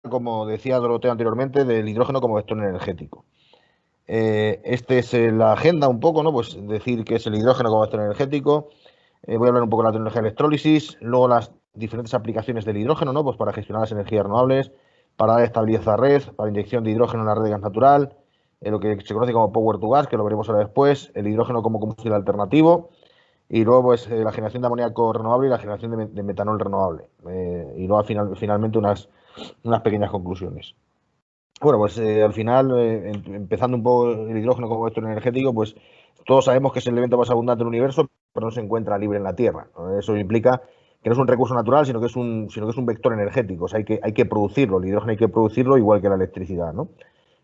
como decía Doroteo anteriormente, del hidrógeno como vector energético. Este es la agenda un poco, ¿no? Pues decir que es el hidrógeno como vector energético. Voy a hablar un poco de la tecnología de electrólisis, luego las diferentes aplicaciones del hidrógeno, ¿no? Pues para gestionar las energías renovables, para dar estabilidad a la red, para inyección de hidrógeno en la red de gas natural, lo que se conoce como power to gas, que lo veremos ahora después, el hidrógeno como combustible alternativo, y luego pues la generación de amoníaco renovable y la generación de metanol renovable. Y luego finalmente unas pequeñas conclusiones. Bueno, pues al final, empezando un poco el hidrógeno como vector energético, pues todos sabemos que es el elemento más abundante del universo, pero no se encuentra libre en la Tierra, ¿no? Eso implica que no es un recurso natural, sino que es un vector energético. O sea, hay que producirlo. El hidrógeno hay que producirlo igual que la electricidad, ¿no?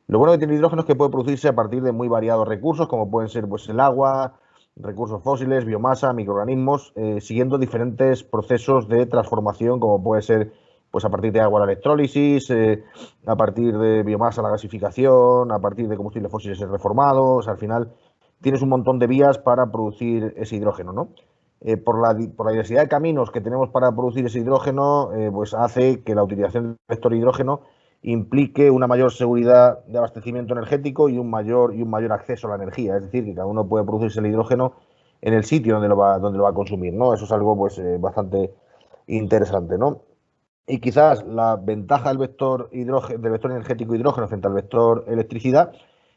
Lo bueno que tiene el hidrógeno es que puede producirse a partir de muy variados recursos, como pueden ser pues, el agua, recursos fósiles, biomasa, microorganismos, siguiendo diferentes procesos de transformación, como puede ser pues, a partir de agua la electrólisis, a partir de biomasa la gasificación, a partir de combustibles fósiles reformados. Al final tienes un montón de vías para producir ese hidrógeno, ¿no? Por la diversidad de caminos que tenemos para producir ese hidrógeno, pues hace que la utilización del vector hidrógeno implique una mayor seguridad de abastecimiento energético y un mayor acceso a la energía. Es decir, que cada uno puede producirse el hidrógeno en el sitio donde lo va a consumir, ¿no? Eso es algo pues, bastante interesante, ¿no? Y quizás la ventaja del vector energético hidrógeno frente al vector electricidad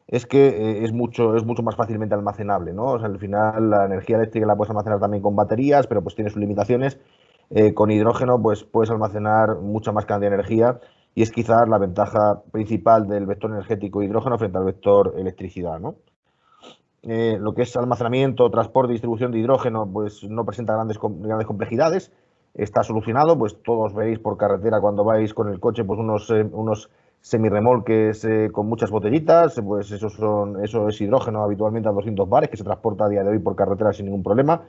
es que es mucho más fácilmente almacenable, ¿no? O sea, al final la energía eléctrica la puedes almacenar también con baterías, pero pues tiene sus limitaciones. Con hidrógeno pues puedes almacenar mucha más cantidad de energía y es quizás la ventaja principal del vector energético hidrógeno frente al vector electricidad, ¿no? Lo que es almacenamiento, transporte y distribución de hidrógeno, pues no presenta grandes complejidades. Está solucionado, pues todos veis por carretera cuando vais con el coche, pues unos semirremolques con muchas botellitas, pues eso es hidrógeno habitualmente a 200 bares que se transporta a día de hoy por carretera sin ningún problema.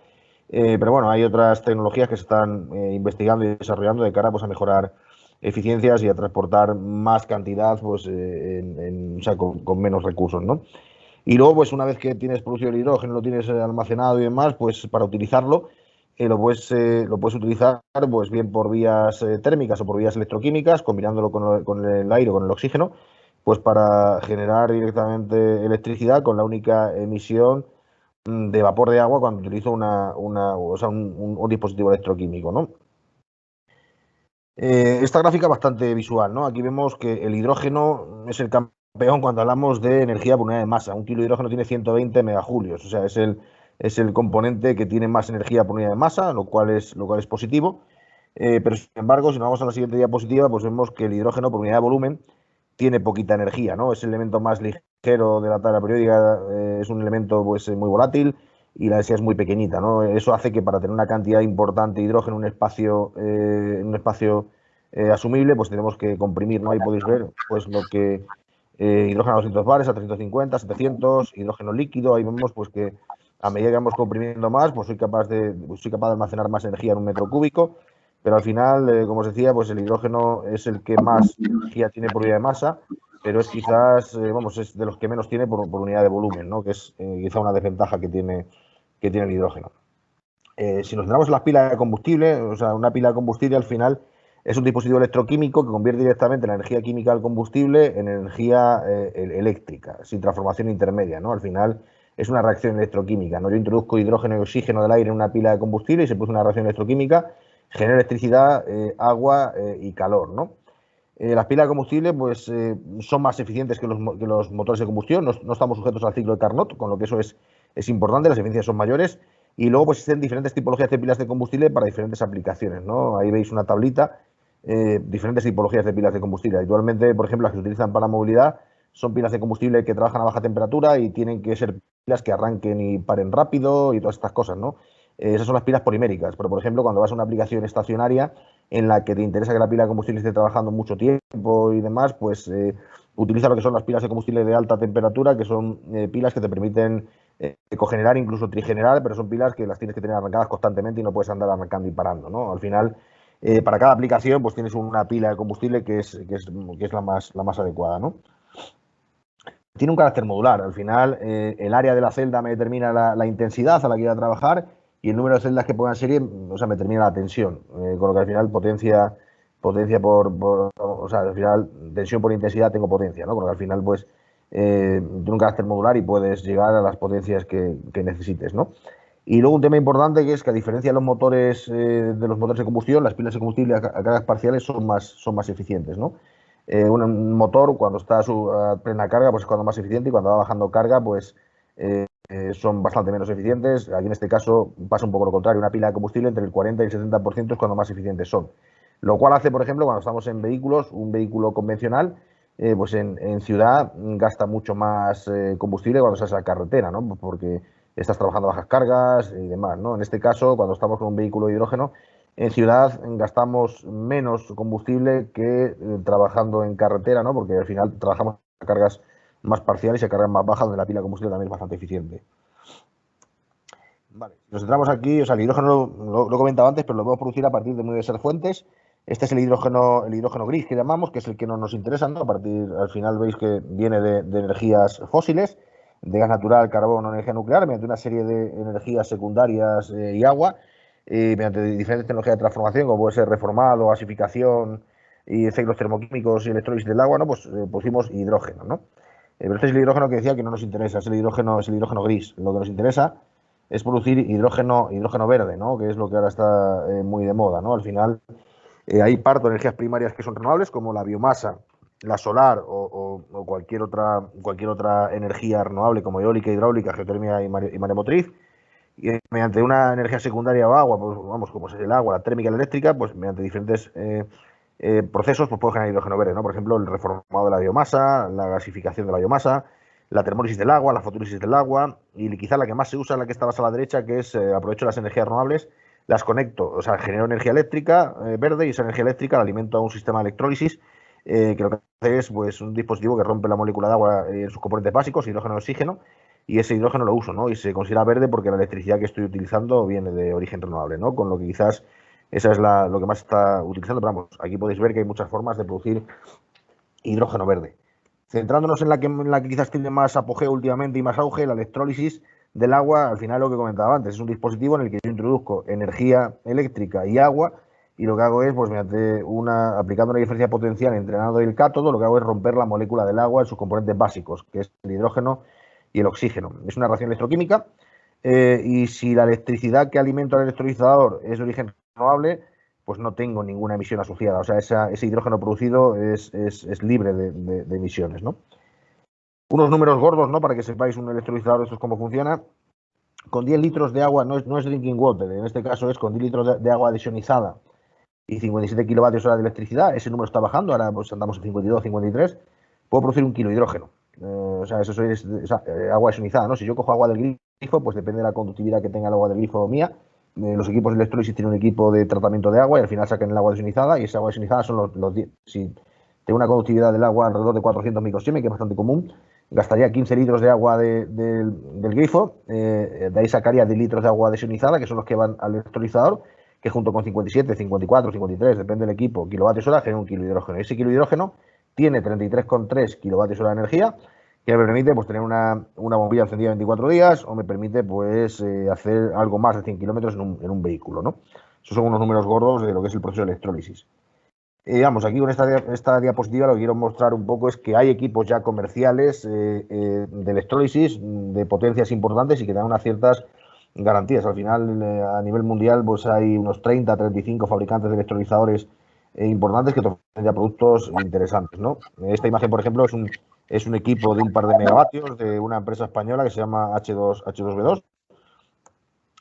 Pero bueno, hay otras tecnologías que se están investigando y desarrollando de cara pues, a mejorar eficiencias y a transportar más cantidad pues, o sea, con menos recursos, ¿no? Y luego, pues una vez que tienes producido el hidrógeno, lo tienes almacenado y demás, pues para utilizarlo, lo puedes utilizar pues bien por vías térmicas o por vías electroquímicas, combinándolo con el aire, con el oxígeno, pues para generar directamente electricidad con la única emisión de vapor de agua cuando utilizo o sea, un dispositivo electroquímico, ¿no? Esta gráfica es bastante visual, ¿no? Aquí vemos que el hidrógeno es el campeón cuando hablamos de energía por unidad de masa. Un kilo de hidrógeno tiene 120 megajulios, o sea, es el componente que tiene más energía por unidad de masa, lo cual es positivo. Pero sin embargo, si nos vamos a la siguiente diapositiva, pues vemos que el hidrógeno por unidad de volumen tiene poquita energía, ¿no? Es el elemento más ligero de la tabla periódica, es un elemento pues, muy volátil y la densidad es muy pequeñita, ¿no? Eso hace que para tener una cantidad importante de hidrógeno en un espacio asumible, pues tenemos que comprimir, ¿no? Ahí podéis ver pues lo que hidrógeno a 200 bares, a 350, 700, hidrógeno líquido, ahí vemos pues que a medida que vamos comprimiendo más, pues soy capaz de almacenar más energía en un metro cúbico, pero al final, como os decía, pues el hidrógeno es el que más energía tiene por unidad de masa, pero es quizás, vamos, es de los que menos tiene por unidad de volumen, ¿no? Que es quizá una desventaja que tiene el hidrógeno. Si nos centramos en las pilas de combustible, o sea, una pila de combustible al final es un dispositivo electroquímico que convierte directamente la energía química del combustible en energía eléctrica, sin transformación intermedia, ¿no? Al final es una reacción electroquímica, ¿no? Yo introduzco hidrógeno y oxígeno del aire en una pila de combustible y se produce una reacción electroquímica, genera electricidad, agua y calor, ¿no? Las pilas de combustible pues, son más eficientes que los motores de combustión, no estamos sujetos al ciclo de Carnot, con lo que eso es importante, las eficiencias son mayores. Y luego pues, existen diferentes tipologías de pilas de combustible para diferentes aplicaciones, ¿no? Ahí veis una tablita, diferentes tipologías de pilas de combustible. Actualmente, por ejemplo, las que se utilizan para movilidad son pilas de combustible que trabajan a baja temperatura y tienen que ser pilas que arranquen y paren rápido y todas estas cosas, ¿no? Esas son las pilas poliméricas, pero por ejemplo, cuando vas a una aplicación estacionaria en la que te interesa que la pila de combustible esté trabajando mucho tiempo y demás, pues utiliza lo que son las pilas de combustible de alta temperatura, que son pilas que te permiten cogenerar, incluso trigenerar, pero son pilas que las tienes que tener arrancadas constantemente y no puedes andar arrancando y parando, ¿no? Al final, para cada aplicación, pues tienes una pila de combustible que es la más adecuada, ¿no? Tiene un carácter modular. Al final, el área de la celda me determina la intensidad a la que voy a trabajar y el número de celdas que ponga en serie, o sea, me determina la tensión, con lo que al final potencia potencia o sea, al final, tensión por intensidad tengo potencia, ¿no? Porque al final, pues, tiene un carácter modular y puedes llegar a las potencias que necesites, ¿no? Y luego un tema importante que es que a diferencia de los motores de combustión, las pilas de combustible a cargas parciales son más eficientes, ¿no? Un motor cuando está a plena carga pues es cuando más eficiente y cuando va bajando carga pues son bastante menos eficientes. Aquí en este caso pasa un poco lo contrario, una pila de combustible entre el 40 y el 70% es cuando más eficientes son. Lo cual hace, por ejemplo, cuando estamos en vehículos, un vehículo convencional, pues en ciudad gasta mucho más combustible cuando estás a la carretera, ¿no? Porque estás trabajando a bajas cargas y demás, ¿no? En este caso, cuando estamos con un vehículo de hidrógeno, en ciudad gastamos menos combustible que trabajando en carretera, ¿no? Porque al final trabajamos a cargas más parciales y a cargas más bajas, donde la pila de combustible también es bastante eficiente. Vale, si nos centramos aquí, o sea, el hidrógeno lo he comentado antes, pero lo podemos producir a partir de muy diversas fuentes. Este es el hidrógeno gris que llamamos, que es el que no nos interesa, ¿no? Al final veis que viene de energías fósiles, de gas natural, carbón o energía nuclear, mediante una serie de energías secundarias y agua, mediante diferentes tecnologías de transformación, como puede ser reformado, gasificación y efectos termoquímicos y electrólisis del agua, ¿no? Pues pusimos hidrógeno, ¿no? Pero este es el hidrógeno que decía que no nos interesa, es el hidrógeno gris. Lo que nos interesa es producir hidrógeno verde, ¿no? Que es lo que ahora está muy de moda, ¿no? Al final hay parto de energías primarias que son renovables, como la biomasa, la solar o cualquier otra energía renovable, como eólica, hidráulica, geotérmica y maremotriz. Y mediante una energía secundaria o agua, pues vamos, como es el agua, la térmica y la eléctrica, pues mediante diferentes procesos, pues puede generar hidrógeno verde, ¿no? Por ejemplo, el reformado de la biomasa, la gasificación de la biomasa, la termólisis del agua, la fotólisis del agua, y quizá la que más se usa, la que está más a la derecha, que es aprovecho las energías renovables, las conecto, o sea, genero energía eléctrica verde y esa energía eléctrica la alimento a un sistema de electrólisis que lo que hace es pues, un dispositivo que rompe la molécula de agua en sus componentes básicos, hidrógeno y oxígeno, y ese hidrógeno lo uso, ¿no? Y se considera verde porque la electricidad que estoy utilizando viene de origen renovable, ¿no? Con lo que quizás esa es lo que más está utilizando, pero vamos, aquí podéis ver que hay muchas formas de producir hidrógeno verde. Centrándonos en la que quizás tiene más apogeo últimamente y más auge, la electrólisis del agua, al final lo que comentaba antes, es un dispositivo en el que yo introduzco energía eléctrica y agua y lo que hago es, pues mediante aplicando una diferencia potencial entre el ánodo y el cátodo, lo que hago es romper la molécula del agua en sus componentes básicos, que es el hidrógeno y el oxígeno. Es una reacción electroquímica y si la electricidad que alimento al electrolizador es de origen renovable, pues no tengo ninguna emisión asociada. O sea, ese hidrógeno producido es libre de emisiones, ¿no? Unos números gordos, ¿no? Para que sepáis un electrolizador, esto es cómo funciona. Con 10 litros de agua, no es drinking water, en este caso es con 10 litros de agua desionizada y 57 kilovatios hora de electricidad, ese número está bajando, ahora pues andamos en 52, 53, puedo producir un kilo de hidrógeno. O sea, eso es agua desionizada, ¿no? Si yo cojo agua del grifo, pues depende de la conductividad que tenga el agua del grifo mía. Los equipos de electrólisis tienen un equipo de tratamiento de agua y al final sacan el agua desionizada y esa agua desionizada son si tengo una conductividad del agua alrededor de 400 microsiemens, que es bastante común, gastaría 15 litros de agua del grifo, de ahí sacaría 10 litros de agua desionizada, que son los que van al electrolizador, que junto con 57, 54, 53, depende del equipo, kilovatios hora, genera un kilo de hidrógeno. Ese kilo de hidrógeno tiene 33,3 kilovatios hora de energía, que me permite pues, tener una bombilla encendida 24 días o me permite pues, hacer algo más de 100 kilómetros en un vehículo, ¿no? Esos son unos números gordos de lo que es el proceso de electrólisis. Digamos, aquí con esta diapositiva lo que quiero mostrar un poco es que hay equipos ya comerciales de electrólisis de potencias importantes y que dan unas ciertas garantías. Al final, a nivel mundial, pues hay unos 30, 35 fabricantes de electrolizadores importantes que ofrecen ya productos interesantes, ¿no? Esta imagen, por ejemplo, es un equipo de un par de megavatios de una empresa española que se llama H2V2.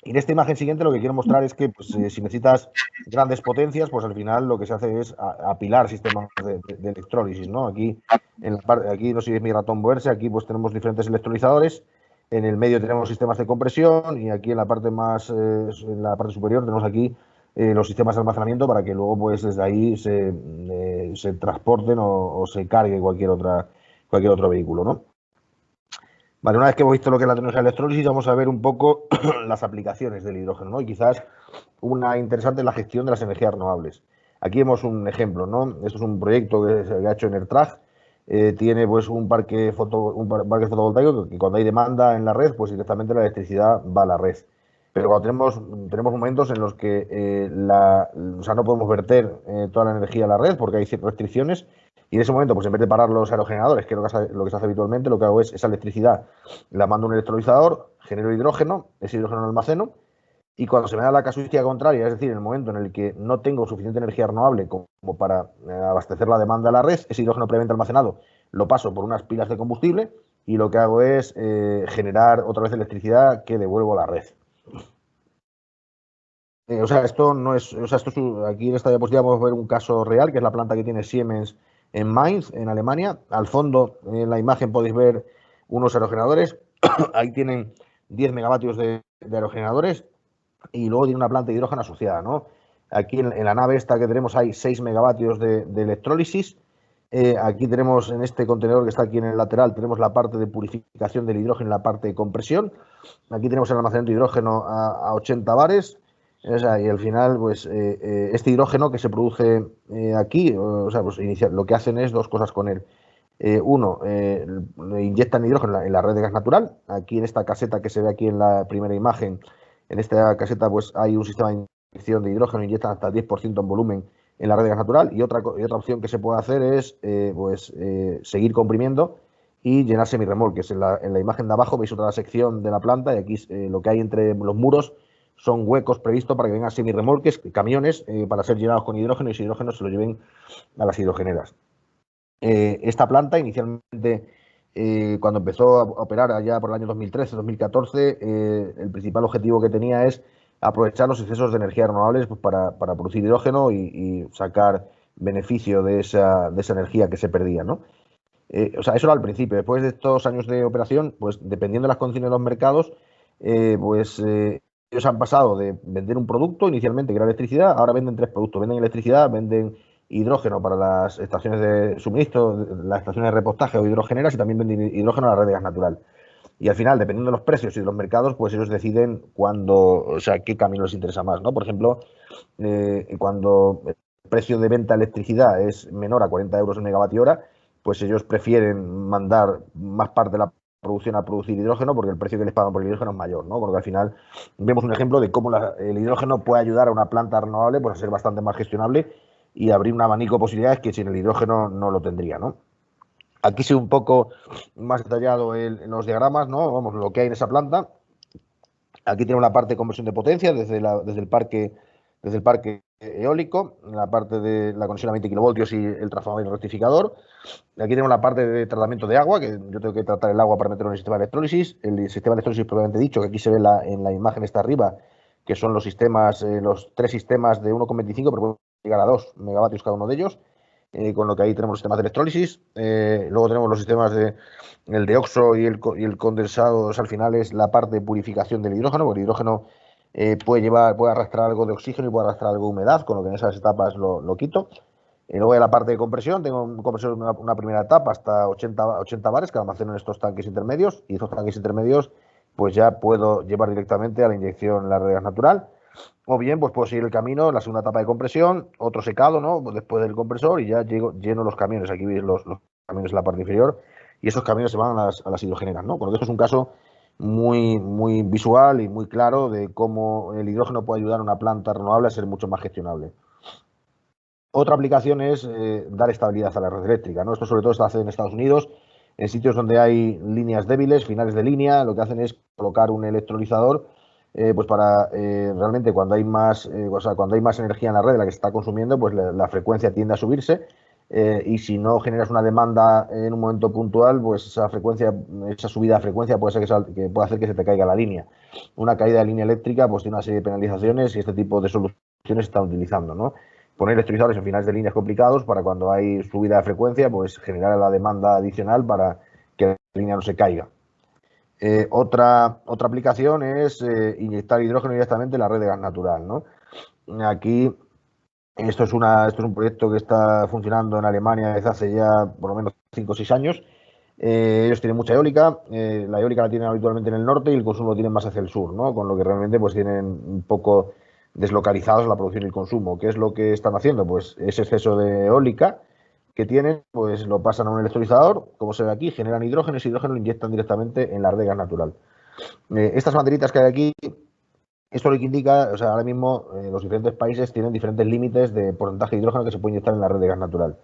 Y en esta imagen siguiente lo que quiero mostrar es que pues, si necesitas grandes potencias, pues al final lo que se hace es apilar sistemas de electrólisis, ¿no? Aquí no sé si es mi ratón moverse, aquí pues tenemos diferentes electrolizadores, en el medio tenemos sistemas de compresión y aquí en la parte en la parte superior tenemos aquí los sistemas de almacenamiento para que luego pues desde ahí se transporten o se cargue cualquier otro vehículo, ¿no? Vale, una vez que hemos visto lo que es la tecnología de electrólisis, vamos a ver un poco las aplicaciones del hidrógeno, ¿no? Y quizás una interesante es la gestión de las energías renovables. Aquí vemos un ejemplo, ¿no? Esto es un proyecto que se ha hecho en ERTRAG. Tiene pues un parque fotovoltaico que cuando hay demanda en la red, pues directamente la electricidad va a la red. Pero cuando tenemos momentos en los que o sea, no podemos verter toda la energía a la red porque hay ciertas restricciones, y en ese momento, pues en vez de parar los aerogeneradores, que es lo que se hace habitualmente, lo que hago es esa electricidad la mando a un electrolizador, genero hidrógeno, ese hidrógeno lo almaceno, y cuando se me da la casuística contraria, es decir, en el momento en el que no tengo suficiente energía renovable como para abastecer la demanda de la red, ese hidrógeno previamente almacenado lo paso por unas pilas de combustible y lo que hago es generar otra vez electricidad que devuelvo a la red. O sea, esto no es, o sea, aquí en esta diapositiva podemos ver un caso real, que es la planta que tiene Siemens en Mainz, en Alemania. Al fondo, en la imagen podéis ver unos aerogeneradores. Ahí tienen 10 megavatios de aerogeneradores y luego tiene una planta de hidrógeno asociada, ¿no? Aquí en la nave esta que tenemos hay 6 megavatios de electrólisis. Aquí tenemos, en este contenedor que está aquí en el lateral, tenemos la parte de purificación del hidrógeno y la parte de compresión. Aquí tenemos el almacenamiento de hidrógeno a 80 bares. O sea, y al final, pues este hidrógeno que se produce aquí, o sea, pues lo que hacen es dos cosas con él. Uno, le inyectan hidrógeno en la red de gas natural. Aquí en esta caseta que se ve aquí en la primera imagen, en esta caseta pues hay un sistema de inyección de hidrógeno, inyectan hasta el 10% en volumen en la red de gas natural. Y otra opción que se puede hacer es seguir comprimiendo y llenar semirremolques. En la imagen de abajo veis otra sección de la planta y aquí lo que hay entre los muros son huecos previstos para que vengan semirremolques, camiones, para ser llenados con hidrógeno y ese hidrógeno se lo lleven a las hidrogeneras. Esta planta inicialmente, cuando empezó a operar allá por el año 2013-2014, el principal objetivo que tenía es aprovechar los excesos de energías renovables pues, para producir hidrógeno y sacar beneficio de esa energía que se perdía, ¿no? O sea, eso era al principio. Después de estos años de operación, pues dependiendo de las condiciones de los mercados, ellos han pasado de vender un producto inicialmente que era electricidad, ahora venden tres productos. Venden electricidad, venden hidrógeno para las estaciones de suministro, las estaciones de repostaje o hidrogeneras y también venden hidrógeno a la red de gas natural. Y al final, dependiendo de los precios y de los mercados, pues ellos deciden o sea, qué camino les interesa más, ¿no? Por ejemplo, cuando el precio de venta de electricidad es menor a 40 euros el megavatio hora, pues ellos prefieren mandar más parte de la producción a producir hidrógeno porque el precio que les pagan por el hidrógeno es mayor, ¿no? Porque al final vemos un ejemplo de cómo el hidrógeno puede ayudar a una planta renovable pues, a ser bastante más gestionable y abrir un abanico de posibilidades que sin el hidrógeno no lo tendría, ¿no? Aquí sí un poco más detallado en los diagramas, ¿no? Vamos, lo que hay en esa planta. Aquí tenemos la parte de conversión de potencia desde el parque eólico, la parte de la conexión a 20 kilovoltios y el transformador y el rectificador. Aquí tenemos la parte de tratamiento de agua, que yo tengo que tratar el agua para meterlo en el sistema de electrólisis. El sistema de electrólisis propiamente dicho, que aquí se ve en la imagen está arriba, que son los sistemas, los tres sistemas de 1,25, pero pueden llegar a 2 megavatios cada uno de ellos. Con lo que ahí tenemos los sistemas de electrólisis. Luego tenemos los sistemas el de oxo y el condensado, o sea, al final es la parte de purificación del hidrógeno, porque el hidrógeno puede arrastrar algo de oxígeno y puede arrastrar algo de humedad, con lo que en esas etapas lo quito. Luego de la parte de compresión, tengo un compresor una primera etapa hasta 80 bares que almaceno en estos tanques intermedios, y estos tanques intermedios pues ya puedo llevar directamente a la inyección en la red de gas natural. O bien, pues puedo seguir el camino en la segunda etapa de compresión, otro secado, ¿no? Pues después del compresor y ya lleno los camiones. Aquí veis los camiones en la parte inferior y esos camiones se van a las hidrogeneras, ¿no? Porque esto es un caso muy, muy visual y muy claro de cómo el hidrógeno puede ayudar a una planta renovable a ser mucho más gestionable. Otra aplicación es dar estabilidad a la red eléctrica, ¿no? Esto sobre todo se hace en Estados Unidos, en sitios donde hay líneas débiles, finales de línea, lo que hacen es colocar un electrolizador pues para realmente cuando hay más cuando hay más energía en la red de la que se está consumiendo, pues la frecuencia tiende a subirse y si no generas una demanda en un momento puntual, pues esa subida de frecuencia puede ser que puede hacer que se te caiga la línea. Una caída de línea eléctrica pues tiene una serie de penalizaciones y este tipo de soluciones se están utilizando, ¿no? Poner electrolizadores en finales de líneas complicados para cuando hay subida de frecuencia, pues generar la demanda adicional para que la línea no se caiga. Otra aplicación es inyectar hidrógeno directamente en la red de gas natural, ¿no? Aquí, esto es un proyecto que está funcionando en Alemania desde hace ya por lo menos 5 o 6 años. Ellos tienen mucha eólica, la eólica la tienen habitualmente en el norte y el consumo lo tienen más hacia el sur, ¿no? Con lo que realmente pues tienen un poco deslocalizados la producción y el consumo. ¿Qué es lo que están haciendo? Pues ese exceso de eólica que tienen, pues lo pasan a un electrolizador, como se ve aquí, generan hidrógeno y ese hidrógeno lo inyectan directamente en la red de gas natural. Estas banderitas que hay aquí Esto lo que indica, o sea, ahora mismo los diferentes países tienen diferentes límites de porcentaje de hidrógeno que se puede inyectar en la red de gas natural.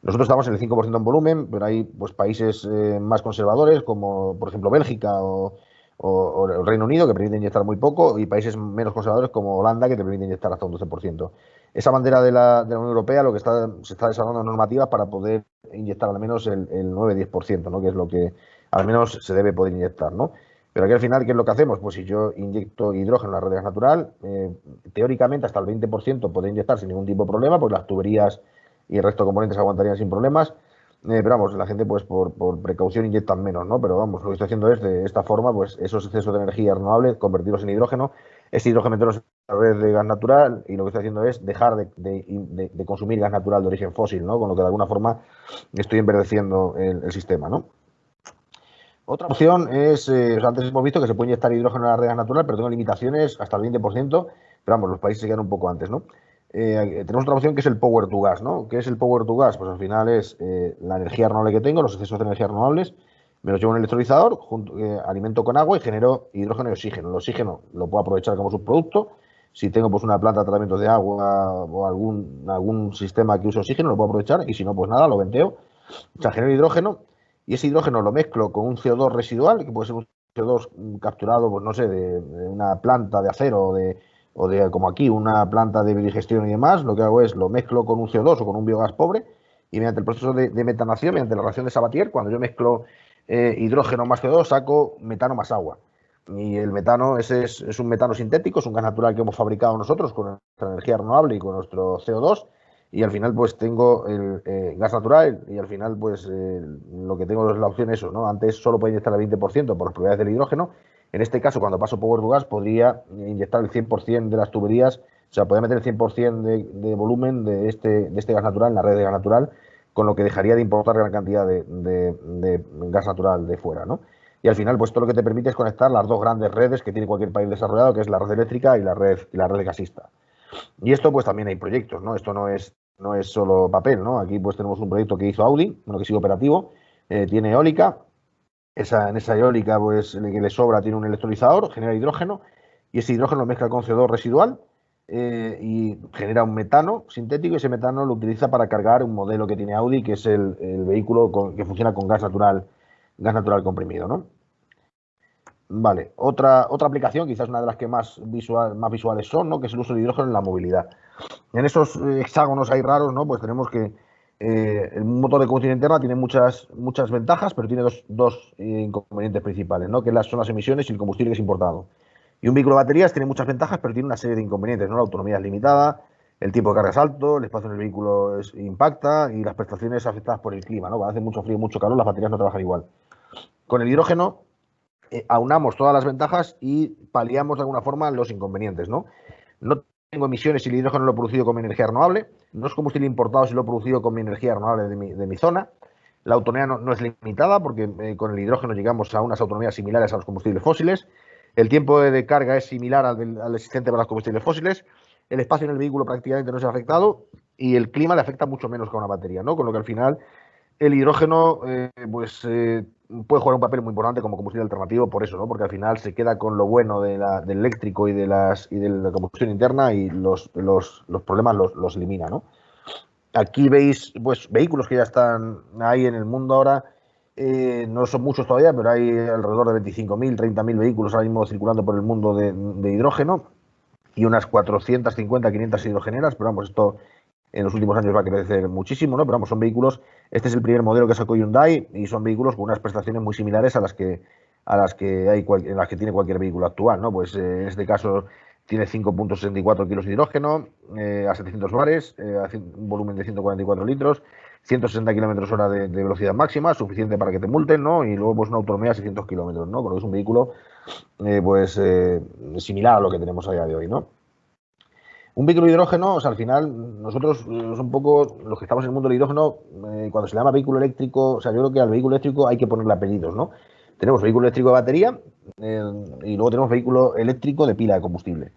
Nosotros estamos en el 5% en volumen, pero hay pues, países más conservadores, como por ejemplo Bélgica o el Reino Unido, que permiten inyectar muy poco, y países menos conservadores como Holanda, que te permiten inyectar hasta un 12%. Esa bandera de la Unión Europea lo que se está desarrollando normativas para poder inyectar al menos el 9-10%, ¿no? Que es lo que al menos se debe poder inyectar, ¿no? Pero aquí al final, ¿qué es lo que hacemos? Pues si yo inyecto hidrógeno en la red de gas natural, teóricamente hasta el 20% podría inyectar sin ningún tipo de problema, pues las tuberías y el resto de componentes aguantarían sin problemas. Pero vamos, la gente pues por precaución inyectan menos, ¿no? Pero vamos, lo que estoy haciendo es de esta forma, pues esos excesos de energía renovable, convertirlos en hidrógeno, ese hidrógeno meterlos en la red de gas natural y lo que estoy haciendo es dejar de consumir gas natural de origen fósil, ¿no? Con lo que de alguna forma estoy enverdeciendo el sistema, ¿no? Otra opción es, o sea, antes hemos visto que se puede inyectar hidrógeno en la red gas natural, pero tengo limitaciones hasta el 20%, pero vamos, los países se quedan un poco antes, ¿no? Tenemos otra opción que es el power to gas, ¿no? ¿Qué es el power to gas? Pues al final es la energía renovable que tengo, los excesos de energías renovables, me los llevo en un electrolizador, alimento con agua y genero hidrógeno y oxígeno. El oxígeno lo puedo aprovechar como subproducto. Si tengo pues una planta de tratamiento de agua o algún sistema que use oxígeno, lo puedo aprovechar y si no, pues nada, lo venteo. O sea, genero hidrógeno y ese hidrógeno lo mezclo con un CO2 residual, que puede ser un CO2 capturado, pues no sé, de una planta de acero o de, como aquí, una planta de biodigestión y demás. Lo que hago es lo mezclo con un CO2 o con un biogás pobre y mediante el proceso de metanación, mediante la reacción de Sabatier, cuando yo mezclo hidrógeno más CO2, saco metano más agua. Y el metano ese es un metano sintético, es un gas natural que hemos fabricado nosotros con nuestra energía renovable y con nuestro CO2 y al final pues tengo el gas natural y al final pues lo que tengo es la opción eso, ¿no? Antes solo podía inyectar el 20% por las propiedades del hidrógeno. En este caso, cuando paso Power to Gas, podría inyectar el 100% de las tuberías, o sea, podría meter el 100% de volumen de este gas natural en la red de gas natural, con lo que dejaría de importar gran cantidad de gas natural de fuera, ¿no? Y al final, pues todo lo que te permite es conectar las dos grandes redes que tiene cualquier país desarrollado, que es la red eléctrica y la red gasista. Y esto pues también hay proyectos, ¿no? Esto no es solo papel, ¿no? Aquí pues tenemos un proyecto que hizo Audi, bueno, que sigue operativo, tiene eólica, en esa eólica pues que le sobra tiene un electrolizador, genera hidrógeno y ese hidrógeno lo mezcla con CO2 residual y genera un metano sintético y ese metano lo utiliza para cargar un modelo que tiene Audi, que es el vehículo que funciona con gas natural comprimido, ¿no? Vale, otra aplicación, quizás una de las que más visuales son, ¿no? Que es el uso de hidrógeno en la movilidad. En esos hexágonos ahí raros, ¿no? Pues tenemos que el motor de combustión interna tiene muchas ventajas, pero tiene dos inconvenientes principales, ¿no? Que son las emisiones y el combustible que es importado. Y un vehículo de baterías tiene muchas ventajas, pero tiene una serie de inconvenientes, ¿no? La autonomía es limitada, el tiempo de carga es alto, el espacio en el vehículo impacta y las prestaciones afectadas por el clima, ¿no? Cuando hace mucho frío, mucho calor, las baterías no trabajan igual. Con el hidrógeno aunamos todas las ventajas y paliamos de alguna forma los inconvenientes, ¿no? No tengo emisiones si el hidrógeno lo he producido con mi energía renovable, no es combustible importado si lo he producido con mi energía renovable de mi zona, la autonomía no es limitada porque con el hidrógeno llegamos a unas autonomías similares a los combustibles fósiles, el tiempo de carga es similar al existente para los combustibles fósiles, el espacio en el vehículo prácticamente no se ha afectado y el clima le afecta mucho menos que a una batería, ¿no? Con lo que al final el hidrógeno puede jugar un papel muy importante como combustible alternativo por eso, ¿no? Porque al final se queda con lo bueno del eléctrico y de la combustión interna y los problemas los elimina, ¿no? Aquí veis pues vehículos que ya están ahí en el mundo ahora. No son muchos todavía, pero hay alrededor de 25.000, 30.000 vehículos ahora mismo circulando por el mundo de hidrógeno y unas 450, 500 hidrogeneras, pero vamos, esto en los últimos años va a crecer muchísimo, ¿no? Pero vamos, son vehículos, este es el primer modelo que sacó Hyundai y son vehículos con unas prestaciones muy similares en las que tiene cualquier vehículo actual, ¿no? Pues en este caso tiene 5,64 kilos de hidrógeno a 700 bares, un volumen de 144 litros, 160 kilómetros hora de velocidad máxima, suficiente para que te multen, ¿no? Y luego pues una autonomía de 600 kilómetros, ¿no? Porque es un vehículo similar a lo que tenemos a día de hoy, ¿no? Un vehículo de hidrógeno, o sea, al final, nosotros, un poco los que estamos en el mundo del hidrógeno, cuando se le llama vehículo eléctrico, o sea, yo creo que al vehículo eléctrico hay que ponerle apellidos, ¿no? Tenemos vehículo eléctrico de batería y luego tenemos vehículo eléctrico de pila de combustible.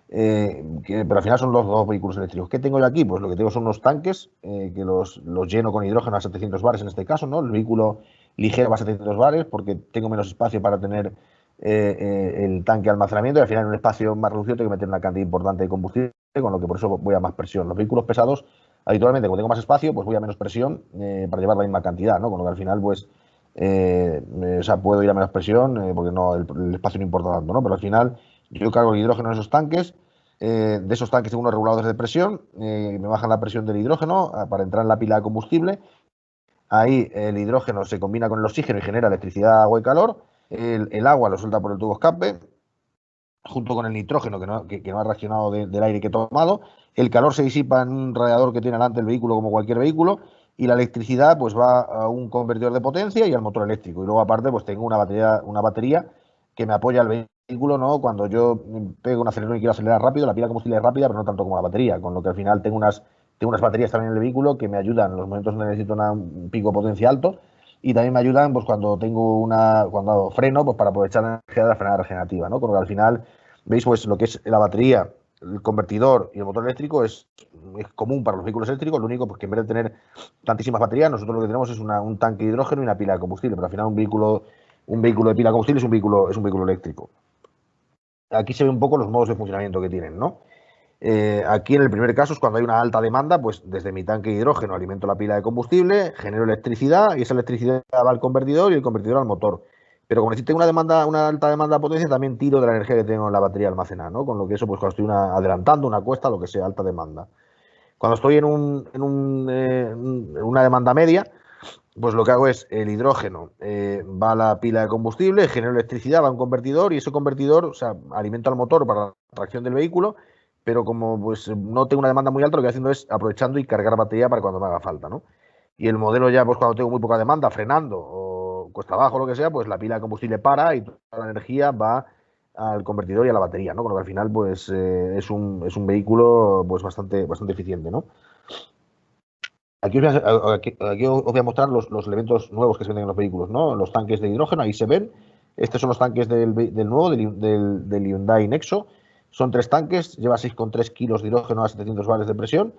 Pero al final son los dos vehículos eléctricos. ¿Qué tengo yo aquí? Pues lo que tengo son unos tanques que los lleno con hidrógeno a 700 bares en este caso, ¿no? El vehículo ligero va a 700 bares porque tengo menos espacio para tener el tanque de almacenamiento y al final en un espacio más reducido tengo que meter una cantidad importante de combustible, con lo que por eso voy a más presión. Los vehículos pesados, habitualmente, cuando tengo más espacio, pues voy a menos presión para llevar la misma cantidad, ¿no? Con lo que al final, pues, o sea, puedo ir a menos presión porque no, el espacio no importa tanto, ¿no? Pero al final yo cargo el hidrógeno en esos tanques. De esos tanques tengo unos reguladores de presión, me bajan la presión del hidrógeno para entrar en la pila de combustible. Ahí el hidrógeno se combina con el oxígeno y genera electricidad, agua y calor. El agua lo suelta por el tubo escape, junto con el nitrógeno que no ha reaccionado del aire que he tomado. El calor se disipa en un radiador que tiene delante el vehículo, como cualquier vehículo, y la electricidad pues va a un convertidor de potencia y al motor eléctrico. Y luego aparte pues tengo una batería que me apoya el vehículo, ¿no? Cuando yo pego un acelerón y quiero acelerar rápido, la pila de combustible es rápida, pero no tanto como la batería, con lo que al final tengo unas baterías también en el vehículo que me ayudan en los momentos donde necesito un pico de potencia alto y también me ayudan pues cuando freno, pues para aprovechar la energía de la frenada regenerativa, ¿no? Con lo que al final, veis, pues lo que es la batería, el convertidor y el motor eléctrico es común para los vehículos eléctricos. Lo único pues que en vez de tener tantísimas baterías, nosotros lo que tenemos es un tanque de hidrógeno y una pila de combustible, pero al final un vehículo de pila de combustible es un vehículo eléctrico. Aquí se ve un poco los modos de funcionamiento que tienen, ¿no? Aquí en el primer caso es cuando hay una alta demanda, pues desde mi tanque de hidrógeno alimento la pila de combustible, genero electricidad y esa electricidad va al convertidor y el convertidor al motor. Pero como necesito una alta demanda de potencia, también tiro de la energía que tengo en la batería almacenada, ¿no? Con lo que eso, pues cuando estoy adelantando una cuesta, lo que sea, alta demanda. Cuando estoy en una demanda media, pues lo que hago es el hidrógeno va a la pila de combustible, genera electricidad, va a un convertidor y ese convertidor, o sea, alimenta al motor para la tracción del vehículo, pero como pues no tengo una demanda muy alta, lo que estoy haciendo es aprovechando y cargar batería para cuando me haga falta, ¿no? Y el modelo ya, pues cuando tengo muy poca demanda, frenando o cuesta abajo, lo que sea, pues la pila de combustible para y toda la energía va al convertidor y a la batería, ¿no? Con lo que al final, pues es un vehículo pues bastante eficiente, ¿no? Aquí os voy a mostrar los elementos nuevos que se venden en los vehículos, ¿no? Los tanques de hidrógeno, ahí se ven. Estos son los tanques del nuevo, del Hyundai Nexo. Son 3 tanques, lleva 6,3 kilos de hidrógeno a 700 bares de presión.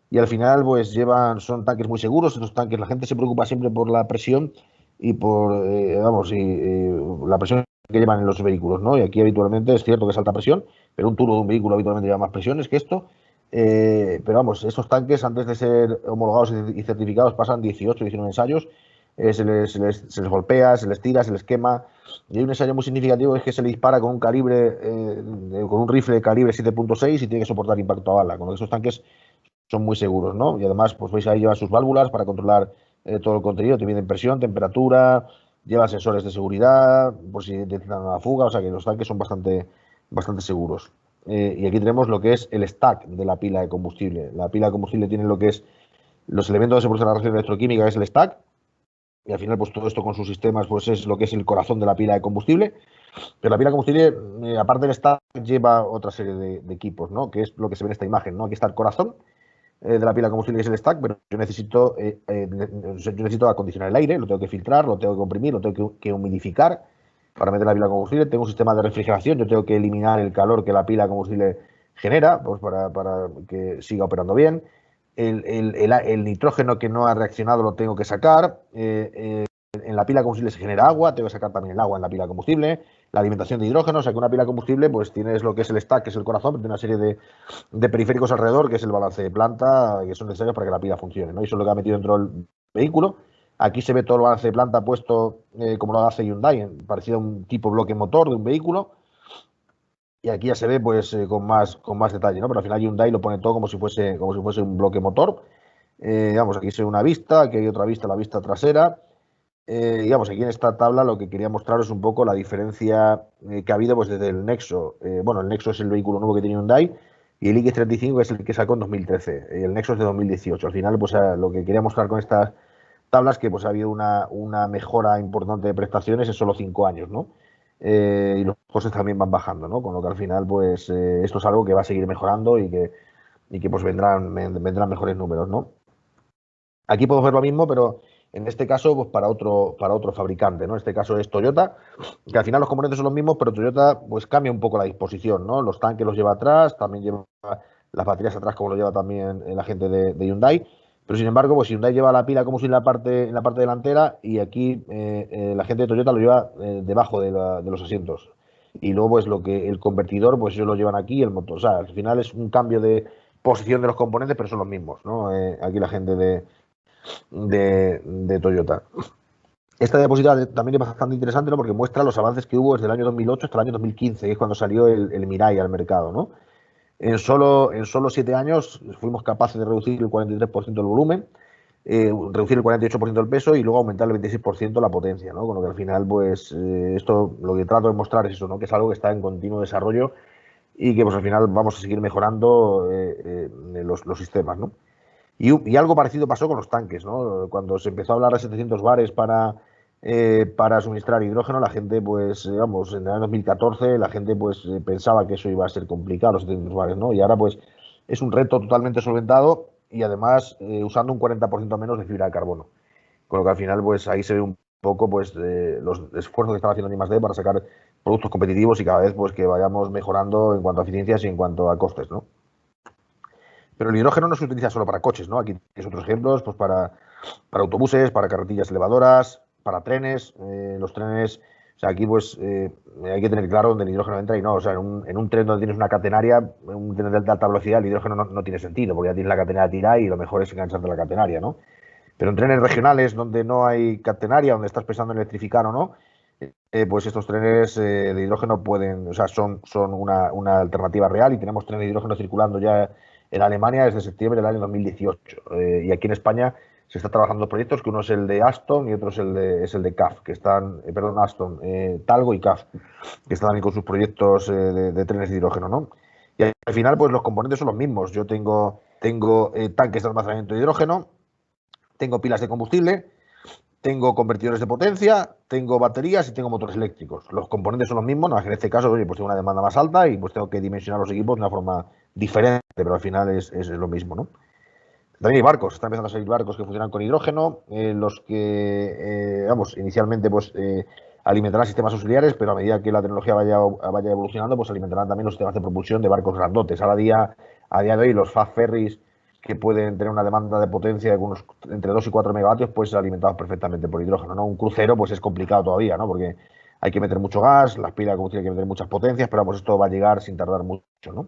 Y al final, pues son tanques muy seguros. Estos tanques, la gente se preocupa siempre por la presión y la presión que llevan en los vehículos, ¿no? Y aquí habitualmente es cierto que es alta presión, pero un turbo de un vehículo habitualmente lleva más presiones que esto. Pero vamos, estos tanques antes de ser homologados y certificados pasan 18, 19 ensayos, se les golpea, se les tira, se les quema. Y hay un ensayo muy significativo, es que se le dispara con un rifle de calibre 7,6 y tiene que soportar impacto a bala, con lo que esos tanques son muy seguros, ¿no? Y además, pues veis ahí llevan sus válvulas para controlar todo el contenido, te miden presión, temperatura, llevan sensores de seguridad, por si detectan una fuga, o sea que los tanques son bastante seguros. Y aquí tenemos lo que es el stack de la pila de combustible. La pila de combustible tiene lo que es los elementos que se producen en la reacción electroquímica, que es el stack, y al final pues todo esto con sus sistemas pues es lo que es el corazón de la pila de combustible. Pero la pila de combustible, aparte del stack, lleva otra serie de equipos, ¿no? Que es lo que se ve en esta imagen, ¿no? Aquí está el corazón de la pila de combustible, que es el stack, pero yo necesito acondicionar el aire, lo tengo que filtrar, lo tengo que comprimir, lo tengo que humidificar para meter la pila de combustible. Tengo un sistema de refrigeración, yo tengo que eliminar el calor que la pila de combustible genera, pues para que siga operando bien. El nitrógeno que no ha reaccionado lo tengo que sacar. En la pila de combustible se genera agua, tengo que sacar también el agua en la pila de combustible, la alimentación de hidrógeno, o sea que una pila de combustible pues tienes lo que es el stack, que es el corazón, pero tiene una serie de periféricos alrededor, que es el balance de planta, que son necesarios para que la pila funcione, ¿no? Y eso es lo que ha metido dentro del vehículo. Aquí se ve todo el balance de planta puesto como lo hace Hyundai, parecido a un tipo bloque motor de un vehículo. Y aquí ya se ve pues con más detalle, ¿no? Pero al final Hyundai lo pone todo como si fuese un bloque motor. Aquí se ve una vista, aquí hay otra vista, la vista trasera. Aquí en esta tabla lo que quería mostraros es un poco la diferencia que ha habido pues desde el Nexo. El Nexo es el vehículo nuevo que tiene Hyundai y el X35 es el que sacó en 2013. El Nexo es de 2018. Al final, pues lo que quería mostrar con estas tablas que pues ha habido una mejora importante de prestaciones en solo 5 años, ¿no? Y los costes también van bajando, ¿no? Con lo que al final, pues esto es algo que va a seguir mejorando y que pues vendrán mejores números, ¿no? Aquí podemos ver lo mismo, pero en este caso, pues para otro fabricante, ¿no? En este caso es Toyota, que al final los componentes son los mismos, pero Toyota pues cambia un poco la disposición, ¿no? Los tanques los lleva atrás, también lleva las baterías atrás, como lo lleva también la gente de Hyundai. Pero sin embargo, pues Hyundai lleva la pila como si en la parte delantera y aquí la gente de Toyota lo lleva debajo de los asientos. y luego pues lo que el convertidor, pues ellos lo llevan aquí, el motor. O sea, al final es un cambio de posición de los componentes, pero son los mismos, ¿no? Aquí la gente de Toyota. Esta diapositiva también es bastante interesante, ¿no? Porque muestra los avances que hubo desde el año 2008 hasta el año 2015, que es cuando salió el Mirai al mercado, ¿no? En solo 7 años fuimos capaces de reducir el 43% del volumen, reducir el 48% del peso y luego aumentar el 26% la potencia, ¿no? Con lo que al final, pues, esto lo que trato de mostrar es eso, ¿no? Que es algo que está en continuo desarrollo y que, pues, al final vamos a seguir mejorando los sistemas, ¿no? Y algo parecido pasó con los tanques, ¿no? Cuando se empezó a hablar de 700 bares para suministrar hidrógeno, la gente, pues, vamos, en el año 2014, la gente, pues, pensaba que eso iba a ser complicado, los 700 bares, ¿no? Y ahora, pues, es un reto totalmente solventado y además usando un 40% menos de fibra de carbono. Con lo que al final, pues, ahí se ve un poco, pues, los esfuerzos que están haciendo I+D para sacar productos competitivos y cada vez, pues, que vayamos mejorando en cuanto a eficiencias y en cuanto a costes, ¿no? Pero el hidrógeno no se utiliza solo para coches, ¿no? Aquí tienes otros ejemplos, pues para autobuses, para carretillas elevadoras, para trenes. Los trenes, o sea, aquí pues hay que tener claro dónde el hidrógeno entra y no. O sea, en un tren donde tienes una catenaria, un tren de alta velocidad, el hidrógeno no tiene sentido, porque ya tienes la catenaria tirada y lo mejor es engancharte a la catenaria, ¿no? Pero en trenes regionales donde no hay catenaria, donde estás pensando en electrificar o no, pues estos trenes de hidrógeno pueden, o sea, son una alternativa real y tenemos trenes de hidrógeno circulando ya en Alemania desde septiembre del año 2018. Y aquí en España se está trabajando dos proyectos, que uno es el de Aston y otro es el de CAF, que están, perdón, Aston, Talgo y CAF, que están también con sus proyectos de trenes de hidrógeno, ¿no? Y al final, pues los componentes son los mismos. Yo tengo tanques de almacenamiento de hidrógeno, tengo pilas de combustible, tengo convertidores de potencia, tengo baterías y tengo motores eléctricos. Los componentes son los mismos, no, en este caso, oye, pues tengo una demanda más alta y pues tengo que dimensionar los equipos de una forma diferente, pero al final es lo mismo, ¿no? También hay barcos, están empezando a salir barcos que funcionan con hidrógeno, los que, vamos, inicialmente pues alimentarán sistemas auxiliares, pero a medida que la tecnología vaya evolucionando, pues alimentarán también los sistemas de propulsión de barcos grandotes. A día de hoy, los fast ferries que pueden tener una demanda de potencia de unos entre 2 y 4 megavatios, pues alimentados perfectamente por hidrógeno, ¿no? Un crucero, pues es complicado todavía, ¿no? Porque hay que meter mucho gas, las pilas de combustible hay que meter muchas potencias, pero vamos, esto va a llegar sin tardar mucho, ¿no?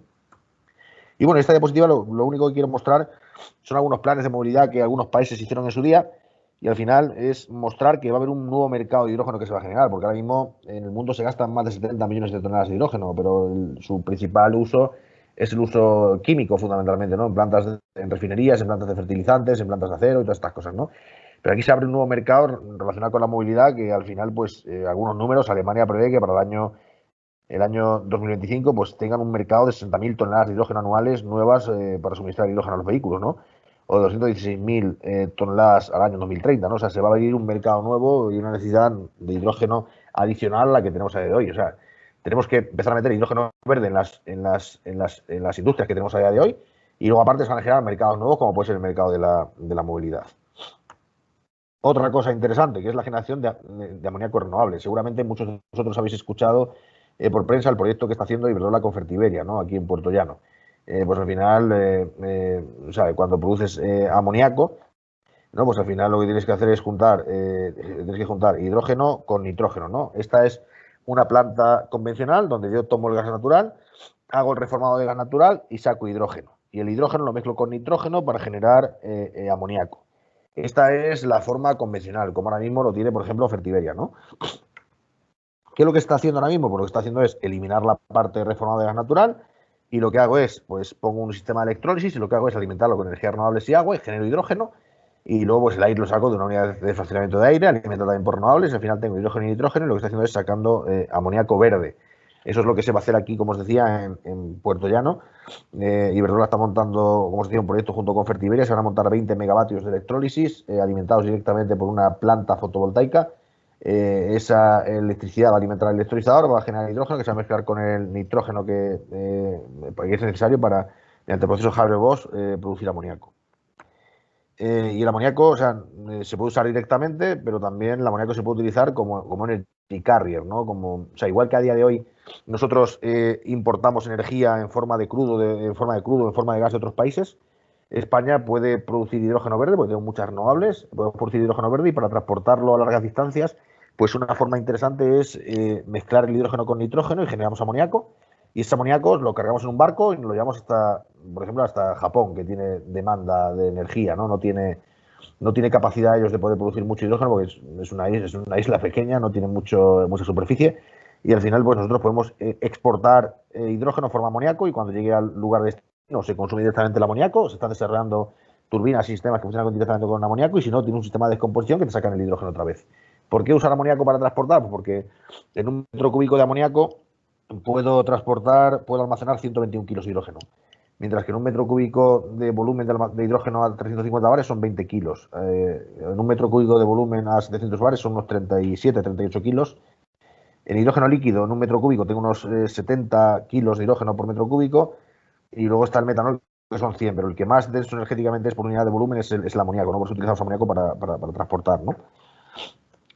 Y bueno, esta diapositiva lo único que quiero mostrar son algunos planes de movilidad que algunos países hicieron en su día y al final es mostrar que va a haber un nuevo mercado de hidrógeno que se va a generar, porque ahora mismo en el mundo se gastan más de 70 millones de toneladas de hidrógeno, pero su principal uso es el uso químico fundamentalmente, ¿no? En refinerías, en plantas de fertilizantes, en plantas de acero y todas estas cosas, ¿no? Pero aquí se abre un nuevo mercado relacionado con la movilidad que al final, pues, algunos números, Alemania prevé que para el año 2025 pues tengan un mercado de 60.000 toneladas de hidrógeno anuales nuevas para suministrar hidrógeno a los vehículos, ¿no? O de 216.000 toneladas al año 2030, ¿no? O sea, se va a abrir un mercado nuevo y una necesidad de hidrógeno adicional a la que tenemos a día de hoy. O sea, tenemos que empezar a meter hidrógeno verde en las industrias que tenemos a día de hoy y luego aparte se van a generar mercados nuevos como puede ser el mercado de la movilidad. Otra cosa interesante, que es la generación de amoníaco renovable. Seguramente muchos de vosotros habéis escuchado por prensa el proyecto que está haciendo Iberdrola con Fertiberia, ¿no? Aquí en Puerto Llano. Pues al final, o sea, cuando produces amoníaco, ¿no? Pues al final lo que tienes que hacer es juntar hidrógeno con nitrógeno, ¿no? Esta es una planta convencional donde yo tomo el gas natural, hago el reformado de gas natural y saco hidrógeno. Y el hidrógeno lo mezclo con nitrógeno para generar amoníaco. Esta es la forma convencional, como ahora mismo lo tiene, por ejemplo, Fertiberia, ¿no? ¿Qué es lo que está haciendo ahora mismo? Pues lo que está haciendo es eliminar la parte reformada de gas natural y lo que hago es, pues pongo un sistema de electrólisis y lo que hago es alimentarlo con energías renovables y agua y genero hidrógeno y luego pues el aire lo saco de una unidad de fraccionamiento de aire, alimento también por renovables y al final tengo hidrógeno y nitrógeno y lo que está haciendo es sacando amoníaco verde. Eso es lo que se va a hacer aquí, como os decía, en Puerto Llano. Iberdrola está montando, como os decía, un proyecto junto con Fertiberia. Se van a montar 20 megavatios de electrólisis alimentados directamente por una planta fotovoltaica. Esa electricidad va a alimentar el electrolizador, va a generar hidrógeno que se va a mezclar con el nitrógeno que es necesario para, mediante el proceso Haber-Bosch, producir amoníaco. Y el amoníaco, o sea, se puede usar directamente, pero también el amoníaco se puede utilizar como energy carrier, ¿no? O sea, igual que a día de hoy nosotros importamos energía en forma de crudo, en forma de gas de otros países, España puede producir hidrógeno verde, porque tenemos muchas renovables, podemos producir hidrógeno verde y para transportarlo a largas distancias pues una forma interesante es mezclar el hidrógeno con nitrógeno y generamos amoníaco. Y ese amoníaco lo cargamos en un barco y nos lo llevamos hasta, por ejemplo, hasta Japón, que tiene demanda de energía, ¿no? No tiene capacidad ellos de poder producir mucho hidrógeno porque es una isla pequeña, no tiene mucha superficie. Y al final, pues nosotros podemos exportar hidrógeno en forma de amoníaco y cuando llegue al lugar de destino se consume directamente el amoníaco, se están desarrollando turbinas y sistemas que funcionan directamente con amoníaco y si no, tiene un sistema de descomposición que te sacan el hidrógeno otra vez. ¿Por qué usar amoníaco para transportar? Pues porque en un metro cúbico de amoníaco puedo almacenar 121 kilos de hidrógeno. Mientras que en un metro cúbico de volumen de hidrógeno a 350 bares son 20 kilos. En un metro cúbico de volumen a 700 bares son unos 37, 38 kilos. En hidrógeno líquido, en un metro cúbico, tengo unos 70 kilos de hidrógeno por metro cúbico. Y luego está el metanol, que son 100, pero el que más denso energéticamente es por unidad de volumen es el amoníaco, ¿no? Por eso utilizamos amoníaco para transportar, ¿no?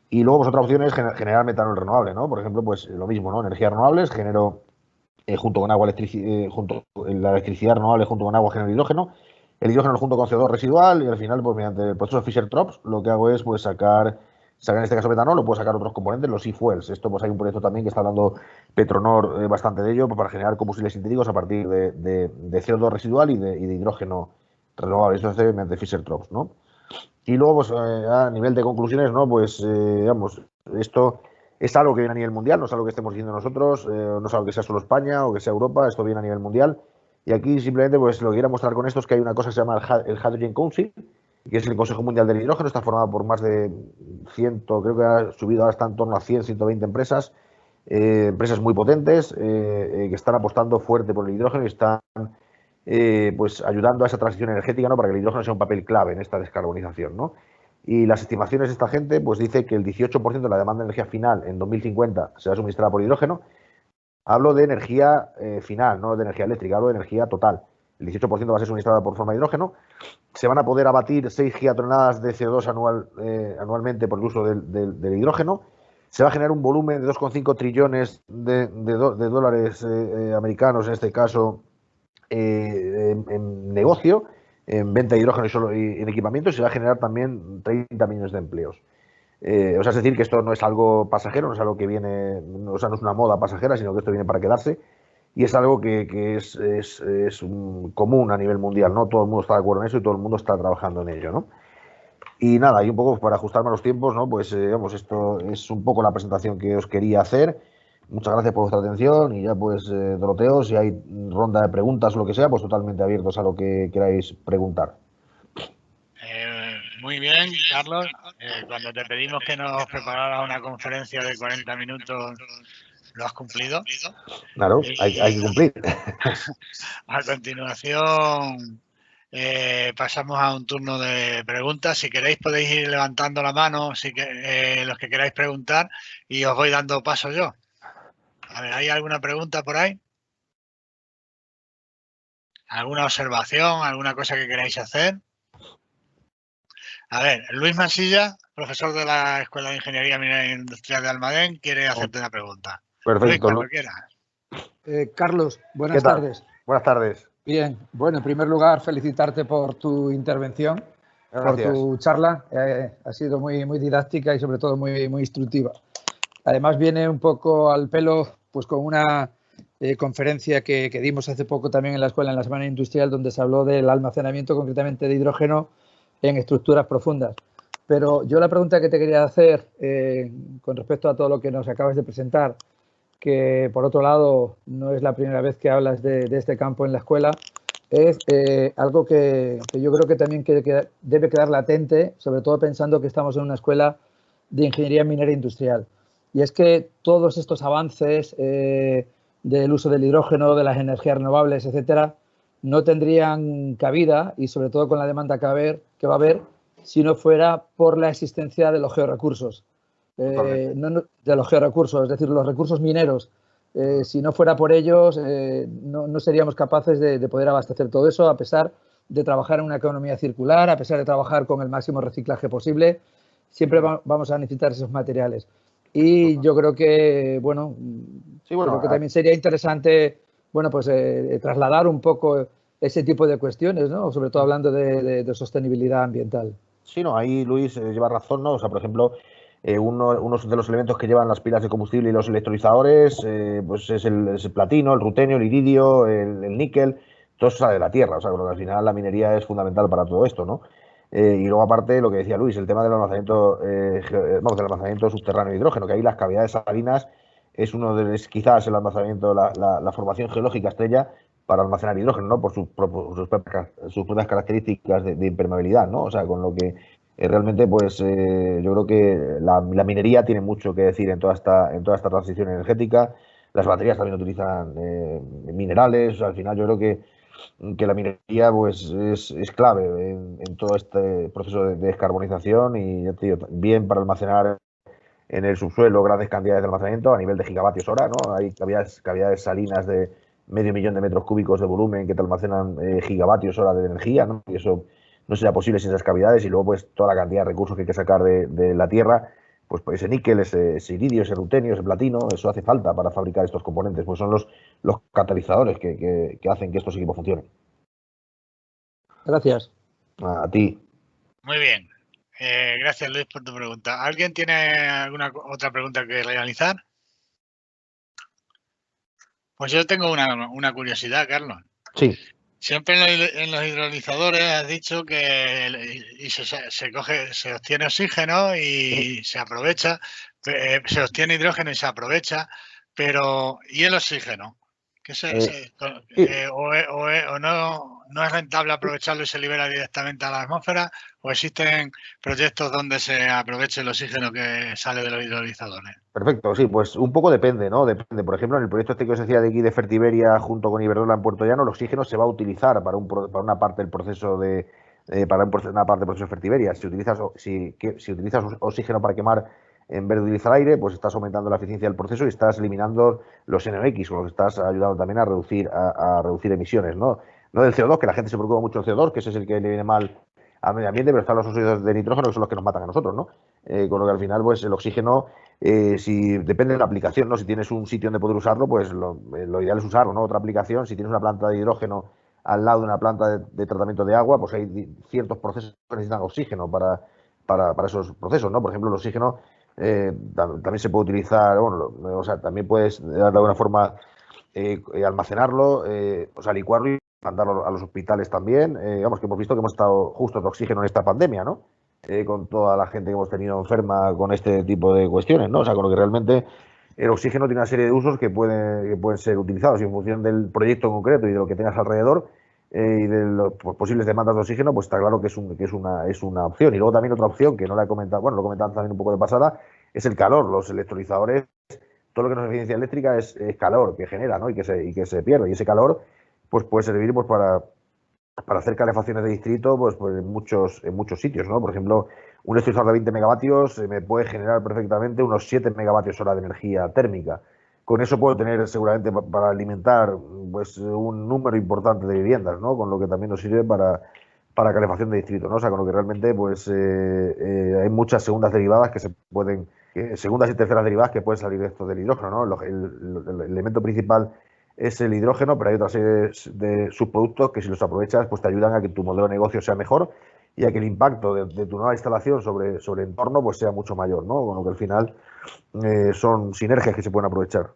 Y luego, pues otra opción es generar metanol renovable, ¿no? Por ejemplo, pues lo mismo, ¿no? Energías renovables, genero junto con agua, la electricidad renovable junto con agua genera hidrógeno. El hidrógeno junto con CO2 residual y al final, pues mediante el proceso Fischer-Tropsch, lo que hago es pues sacar en este caso metanol, o puedo sacar otros componentes, los e-fuels. Esto pues hay un proyecto también que está hablando Petronor bastante de ello, pues, para generar combustibles sintéticos a partir de CO2 residual y de hidrógeno renovable. Esto se hace mediante Fischer-Tropsch, ¿no? Y luego, pues a nivel de conclusiones, ¿no? Pues, digamos, esto es algo que viene a nivel mundial, no es algo que estemos diciendo nosotros, no es algo que sea solo España o que sea Europa, esto viene a nivel mundial. Y aquí simplemente, pues lo que quiero mostrar con esto es que hay una cosa que se llama el Hydrogen Council, que es el Consejo Mundial del Hidrógeno, está formado por más de 100, creo que ha subido, ahora está en torno a 100, 120 empresas, empresas muy potentes, que están apostando fuerte por el hidrógeno y están pues ayudando a esa transición energética, ¿no? Para que el hidrógeno sea un papel clave en esta descarbonización, ¿no? Y las estimaciones de esta gente pues dice que el 18% de la demanda de energía final en 2050 será suministrada por hidrógeno. Hablo de energía final, no de energía eléctrica, hablo de energía total. El 18% va a ser suministrada por forma de hidrógeno. Se van a poder abatir 6 gigatoneladas de CO2 anualmente por el uso del hidrógeno. Se va a generar un volumen de 2,5 trillones de dólares americanos, en este caso, en negocio, en venta de hidrógeno y en equipamiento, y se va a generar también 30 millones de empleos. O sea, es decir, que esto no es algo pasajero, no es algo que viene, o sea, no es una moda pasajera, sino que esto viene para quedarse y es algo que es común a nivel mundial, ¿no? Todo el mundo está de acuerdo en eso y todo el mundo está trabajando en ello, ¿no? Y nada, y un poco para ajustarme a los tiempos, ¿no? Pues, digamos, esto es un poco la presentación que os quería hacer. Muchas gracias por vuestra atención y ya pues, Doroteo, si hay ronda de preguntas o lo que sea, pues totalmente abiertos a lo que queráis preguntar. Muy bien, Carlos. Cuando te pedimos que nos prepararas una conferencia de 40 minutos, lo has cumplido. Claro, hay que cumplir. A continuación, pasamos a un turno de preguntas. Si queréis podéis ir levantando la mano, los que queráis preguntar, y os voy dando paso yo. A ver, ¿hay alguna pregunta por ahí? ¿Alguna observación? ¿Alguna cosa que queráis hacer? A ver, Luis Mansilla, profesor de la Escuela de Ingeniería Minera e Industrial de Almadén, quiere hacerte una pregunta. Perfecto. Luis, cuando quieras. Carlos, buenas tardes. Buenas tardes. Bien, bueno, en primer lugar, felicitarte por tu intervención, Gracias. por tu charla. Ha sido muy, muy didáctica y sobre todo muy, muy instructiva. Además, viene un poco al pelo pues con una conferencia que dimos hace poco también en la escuela, en la Semana Industrial, donde se habló del almacenamiento concretamente de hidrógeno en estructuras profundas. Pero yo la pregunta que te quería hacer con respecto a todo lo que nos acabas de presentar, que por otro lado no es la primera vez que hablas de este campo en la escuela, es algo que yo creo que también debe quedar latente, sobre todo pensando que estamos en una escuela de ingeniería minera industrial. Y es que todos estos avances del uso del hidrógeno, de las energías renovables, etcétera, no tendrían cabida, y sobre todo con la demanda que va a haber, si no fuera por la existencia de los georrecursos. De los georrecursos, es decir, los recursos mineros. Si no fuera por ellos, no seríamos capaces de poder abastecer todo eso, a pesar de trabajar en una economía circular, a pesar de trabajar con el máximo reciclaje posible. Siempre vamos a necesitar esos materiales. Y yo creo que, bueno, creo que también sería interesante, bueno, pues trasladar un poco ese tipo de cuestiones, ¿no? Sobre todo hablando de sostenibilidad ambiental. Sí, no, ahí Luis lleva razón, ¿no? O sea, por ejemplo, unos de los elementos que llevan las pilas de combustible y los electrolizadores, pues es el platino, el rutenio, el iridio, el níquel, todo eso sale de la Tierra. O sea, porque al final la minería es fundamental para todo esto, ¿no? Y luego, aparte, lo que decía Luis, el tema del almacenamiento, del almacenamiento subterráneo de hidrógeno, que ahí las cavidades salinas es uno de los, quizás el almacenamiento, la formación geológica estrella para almacenar hidrógeno, ¿no? Por sus propias características de impermeabilidad, ¿no? O sea, con lo que realmente, pues yo creo que la minería tiene mucho que decir en toda esta transición energética. Las baterías también utilizan minerales. O sea, al final yo creo que la minería pues es clave en todo este proceso de descarbonización y, ya te digo, bien para almacenar en el subsuelo grandes cantidades de almacenamiento a nivel de gigavatios hora, ¿no? Hay cavidades salinas de 500.000 de metros cúbicos de volumen que te almacenan gigavatios hora de energía, ¿no? Y eso no sería posible sin esas cavidades. Y luego, pues, toda la cantidad de recursos que hay que sacar de la Tierra, pues ese níquel, ese iridio, ese rutenio, ese platino, eso hace falta para fabricar estos componentes, pues son los catalizadores que hacen que estos equipos funcionen. Gracias. A ti. Muy bien. Gracias, Luis, por tu pregunta. ¿Alguien tiene alguna otra pregunta que realizar? Pues yo tengo una curiosidad, Carlos. Sí. Siempre en los hidrolizadores has dicho que se obtiene oxígeno y se aprovecha, se obtiene hidrógeno y se aprovecha, pero ¿y el oxígeno? ¿O no es rentable aprovecharlo y se libera directamente a la atmósfera? ¿O existen proyectos donde se aproveche el oxígeno que sale de los hidrolizadores? Perfecto, sí, pues un poco depende, ¿no? Depende. Por ejemplo, en el proyecto este que os decía de aquí de Fertiberia junto con Iberdrola en Puerto Llano, el oxígeno se va a utilizar para una parte del proceso una parte del proceso de Fertiberia. Si utilizas oxígeno para quemar en vez de utilizar aire, pues estás aumentando la eficiencia del proceso y estás eliminando los NOx, con lo que estás ayudando también a reducir emisiones, ¿no? No del CO2, que la gente se preocupa mucho del CO2, que ese es el que le viene mal al medio ambiente, pero están los óxidos de nitrógeno, que son los que nos matan a nosotros, ¿no? Con lo que al final, pues el oxígeno, si depende de la aplicación, ¿no? Si tienes un sitio donde poder usarlo, pues lo ideal es usarlo, ¿no? Otra aplicación, si tienes una planta de hidrógeno al lado de una planta de tratamiento de agua, pues hay ciertos procesos que necesitan oxígeno para esos procesos, ¿no? Por ejemplo, el oxígeno también se puede utilizar, bueno, o sea, también puedes de alguna forma almacenarlo, o sea, licuarlo y mandarlo a los hospitales también. Vamos, que hemos visto que hemos estado justo de oxígeno en esta pandemia, ¿no? Con toda la gente que hemos tenido enferma con este tipo de cuestiones, ¿no? O sea, con lo que realmente el oxígeno tiene una serie de usos que pueden ser utilizados y en función del proyecto en concreto y de lo que tengas alrededor y de las posibles demandas de oxígeno, pues está claro que es una opción. Y luego también otra opción que no la he comentado, bueno, lo he comentado también un poco de pasada, es el calor. Los electrolizadores, todo lo que no es eficiencia eléctrica es calor que genera, ¿no? Y que se pierde. Y ese calor pues puede servir pues para hacer calefacciones de distrito pues en muchos sitios, ¿no? Por ejemplo, un electrolizador de 20 megavatios me puede generar perfectamente unos 7 megavatios hora de energía térmica. Con eso puedo tener seguramente para alimentar pues un número importante de viviendas, ¿no? Con lo que también nos sirve para calefacción de distrito, ¿no? O sea, con lo que realmente pues hay muchas segundas derivadas que se pueden, segundas y terceras derivadas que pueden salir de esto del hidrógeno, ¿no? El elemento principal es el hidrógeno, pero hay otra serie de subproductos que si los aprovechas pues te ayudan a que tu modelo de negocio sea mejor y a que el impacto de tu nueva instalación sobre el entorno pues sea mucho mayor, ¿no? Con lo que al final son sinergias que se pueden aprovechar.